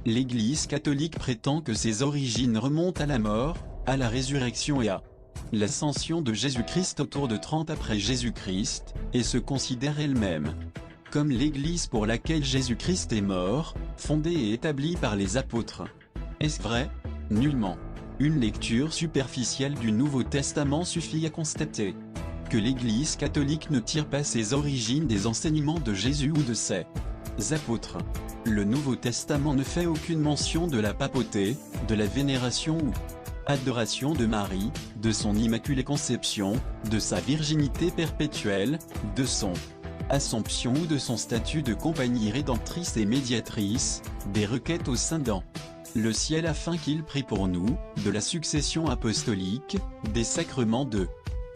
L'Église catholique prétend que ses origines remontent à la mort, à la résurrection et à l'ascension de Jésus-Christ autour de 30 après Jésus-Christ, et se considère elle-même comme l'Église pour laquelle Jésus-Christ est mort, fondée et établie par les apôtres. Est-ce vrai? Nullement. Une lecture superficielle du Nouveau Testament suffit à constater que l'Église catholique ne tire pas ses origines des enseignements de Jésus ou de ses apôtres. Le Nouveau Testament ne fait aucune mention de la papauté, de la vénération ou adoration de Marie, de son Immaculée Conception, de sa virginité perpétuelle, de son Assomption ou de son statut de compagnie rédemptrice et médiatrice, des requêtes au Saint dans le ciel afin qu'il prie pour nous, de la succession apostolique, des sacrements de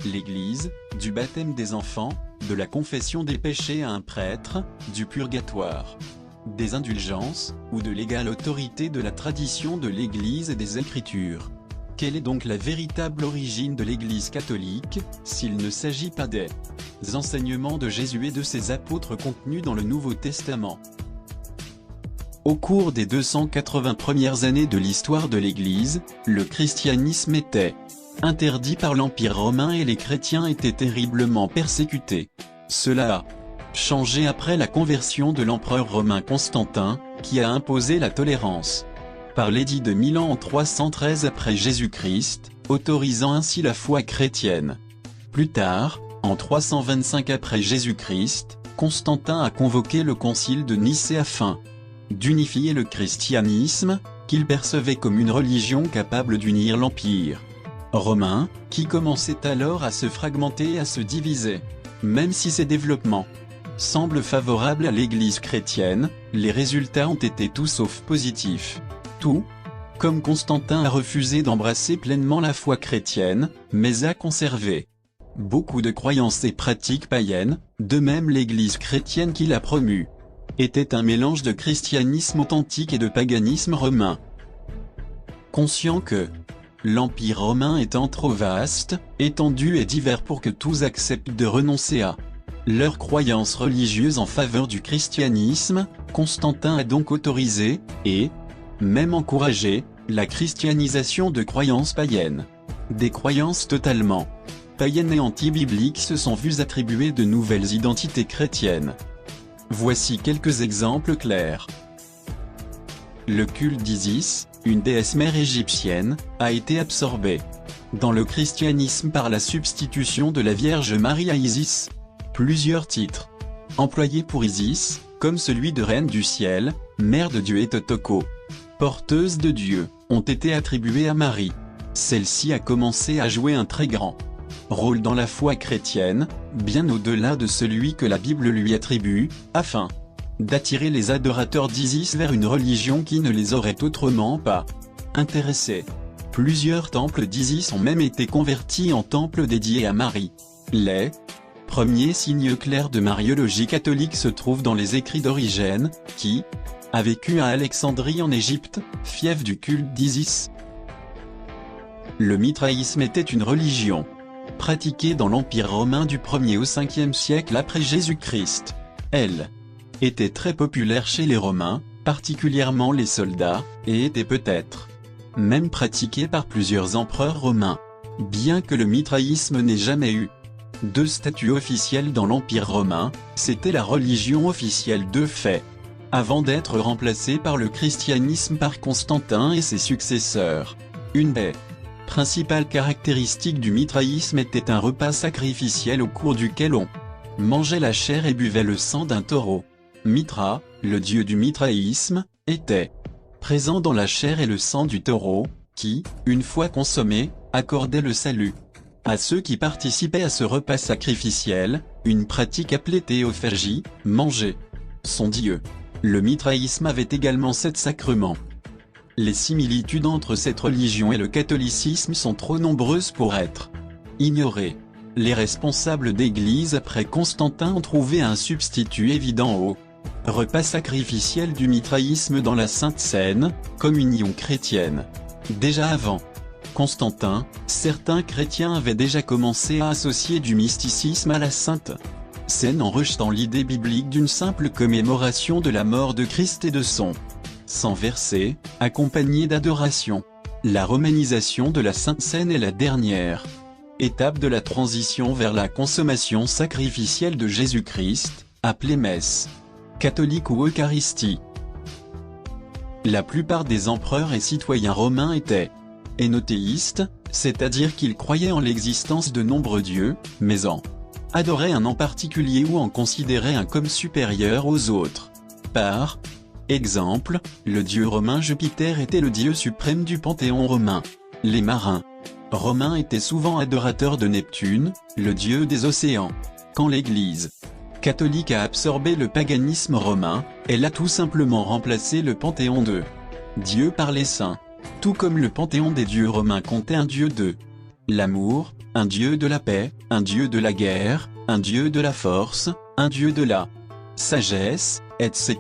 l'Église, du baptême des enfants, de la confession des péchés à un prêtre, du purgatoire, des indulgences, ou de l'égale autorité de la tradition de l'Église et des Écritures. Quelle est donc la véritable origine de l'Église catholique, s'il ne s'agit pas des enseignements de Jésus et de ses apôtres contenus dans le Nouveau Testament? Au cours des 280 premières années de l'histoire de l'Église, le christianisme était interdit par l'Empire romain et les chrétiens étaient terriblement persécutés. Cela a changé après la conversion de l'empereur romain Constantin, qui a imposé la tolérance par l'édit de Milan en 313 après Jésus-Christ, autorisant ainsi la foi chrétienne. Plus tard, en 325 après Jésus-Christ, Constantin a convoqué le concile de Nicée afin d'unifier le christianisme, qu'il percevait comme une religion capable d'unir l'Empire romain, qui commençait alors à se fragmenter et à se diviser. Même si ces développements semblent favorables à l'Église chrétienne, les résultats ont été tout sauf positifs. Tout comme Constantin a refusé d'embrasser pleinement la foi chrétienne, mais a conservé beaucoup de croyances et pratiques païennes, de même l'Église chrétienne qu'il a promue était un mélange de christianisme authentique et de paganisme romain. Conscient que l'Empire romain étant trop vaste, étendu et divers pour que tous acceptent de renoncer à leurs croyances religieuses en faveur du christianisme, Constantin a donc autorisé, et même encouragé, la christianisation de croyances païennes. Des croyances totalement païennes et anti-bibliques se sont vues attribuer de nouvelles identités chrétiennes. Voici quelques exemples clairs. Le culte d'Isis, une déesse mère égyptienne, a été absorbé dans le christianisme par la substitution de la Vierge Marie à Isis. Plusieurs titres employés pour Isis, comme celui de Reine du ciel, Mère de Dieu et Totoko, porteuse de Dieu, ont été attribués à Marie. Celle-ci a commencé à jouer un très grand rôle dans la foi chrétienne, bien au-delà de celui que la Bible lui attribue, afin d'attirer les adorateurs d'Isis vers une religion qui ne les aurait autrement pas intéressés. Plusieurs temples d'Isis ont même été convertis en temples dédiés à Marie. Les premiers signes clairs de mariologie catholique se trouvent dans les écrits d'Origène, qui a vécu à Alexandrie en Égypte, fief du culte d'Isis. Le mitraïsme était une religion pratiquée dans l'Empire romain du 1er au 5e siècle après Jésus-Christ. Elle était très populaire chez les Romains, particulièrement les soldats, et était peut-être même pratiquée par plusieurs empereurs romains. Bien que le mitraïsme n'ait jamais eu de statut officiel dans l'Empire romain, c'était la religion officielle de fait, avant d'être remplacée par le christianisme par Constantin et ses successeurs. Une des principales caractéristiques du mitraïsme était un repas sacrificiel au cours duquel on mangeait la chair et buvait le sang d'un taureau. Mitra, le dieu du mitraïsme, était présent dans la chair et le sang du taureau, qui, une fois consommé, accordait le salut à ceux qui participaient à ce repas sacrificiel, une pratique appelée théophagie, manger son dieu. Le mitraïsme avait également 7 sacrements. Les similitudes entre cette religion et le catholicisme sont trop nombreuses pour être ignorées. Les responsables d'église après Constantin ont trouvé un substitut évident au repas sacrificiel du mitraïsme dans la Sainte Seine, communion chrétienne. Déjà avant Constantin, certains chrétiens avaient déjà commencé à associer du mysticisme à la Sainte Seine en rejetant l'idée biblique d'une simple commémoration de la mort de Christ et de son sans verset, accompagné d'adoration. La romanisation de la Sainte Seine est la dernière étape de la transition vers la consommation sacrificielle de Jésus-Christ, appelée messe catholique ou Eucharistie. La plupart des empereurs et citoyens romains étaient énothéistes, c'est-à-dire qu'ils croyaient en l'existence de nombreux dieux, mais en adoraient un en particulier ou en considéraient un comme supérieur aux autres. Par exemple, le dieu romain Jupiter était le dieu suprême du panthéon romain. Les marins romains étaient souvent adorateurs de Neptune, le dieu des océans. Quand l'Église catholique a absorbé le paganisme romain, elle a tout simplement remplacé le panthéon de Dieu par les saints. Tout comme le panthéon des dieux romains comptait un dieu de l'amour, un dieu de la paix, un dieu de la guerre, un dieu de la force, un dieu de la sagesse, etc.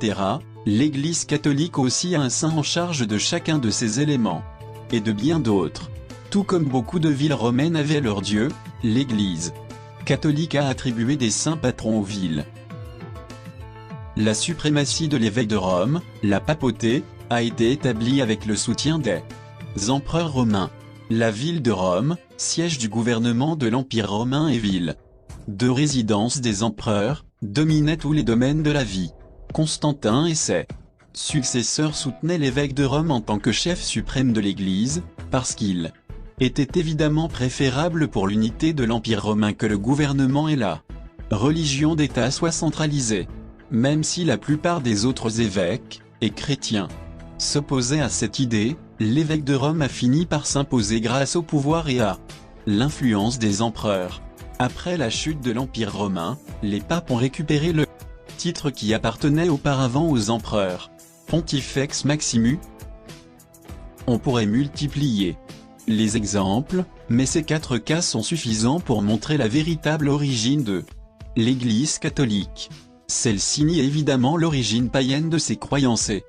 L'Église catholique aussi a un saint en charge de chacun de ces éléments. Et de bien d'autres. Tout comme beaucoup de villes romaines avaient leur dieu, l'Église catholique a attribué des saints patrons aux villes. La suprématie de l'évêque de Rome, la papauté, a été établie avec le soutien des empereurs romains. La ville de Rome, siège du gouvernement de l'Empire romain et ville de résidence des empereurs, dominait tous les domaines de la vie. Constantin et ses successeurs soutenaient l'évêque de Rome en tant que chef suprême de l'Église, parce qu'il était évidemment préférable pour l'unité de l'Empire romain que le gouvernement et la religion d'État soient centralisés. Même si la plupart des autres évêques et chrétiens s'opposaient à cette idée, l'évêque de Rome a fini par s'imposer grâce au pouvoir et à l'influence des empereurs. Après la chute de l'Empire romain, les papes ont récupéré le titre qui appartenait auparavant aux empereurs, Pontifex Maximus. On pourrait multiplier les exemples, mais ces 4 cas sont suffisants pour montrer la véritable origine de l'Église catholique. Celle-ci nie évidemment l'origine païenne de ses croyances et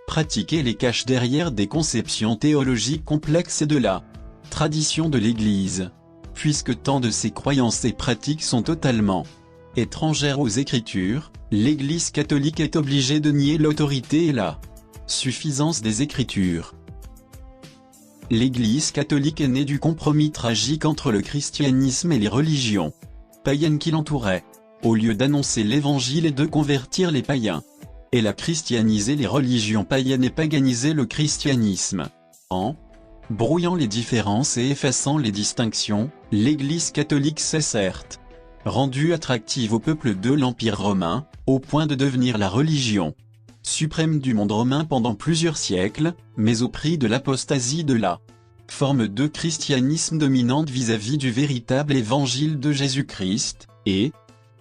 pratiques et les cache derrière des conceptions théologiques complexes et de la tradition de l'Église. Puisque tant de ces croyances et pratiques sont totalement étrangères aux Écritures, l'Église catholique est obligée de nier l'autorité et la suffisance des Écritures. L'Église catholique est née du compromis tragique entre le christianisme et les religions païennes qui l'entouraient. Au lieu d'annoncer l'Évangile et de convertir les païens, elle a christianisé les religions païennes et paganisé le christianisme. En brouillant les différences et effaçant les distinctions, l'Église catholique s'est certes rendue attractive au peuple de l'Empire romain, au point de devenir la religion suprême du monde romain pendant plusieurs siècles, mais au prix de l'apostasie de la forme de christianisme dominante vis-à-vis du véritable évangile de Jésus-Christ, et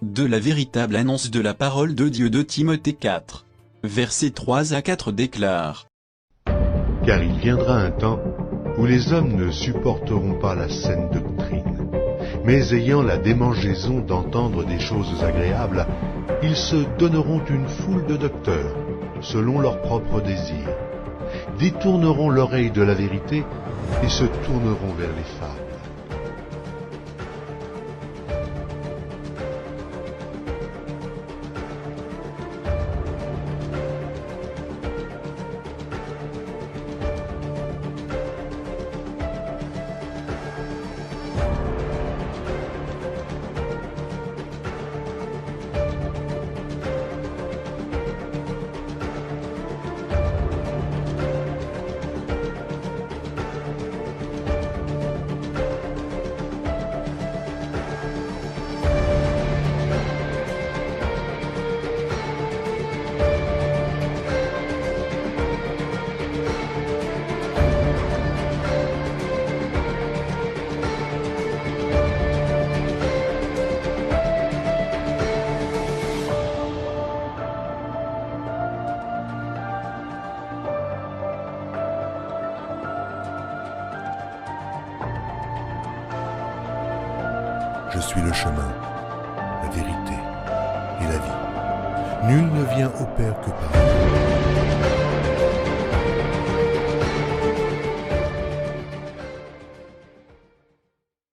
de la véritable annonce de la parole de Dieu de Timothée 4. Versets 3 à 4 déclare : Car il viendra un temps où les hommes ne supporteront pas la saine doctrine, mais ayant la démangeaison d'entendre des choses agréables, ils se donneront une foule de docteurs, selon leurs propres désirs, détourneront l'oreille de la vérité et se tourneront vers les fables. Je suis le chemin, la vérité et la vie. Nul ne vient au Père que par moi.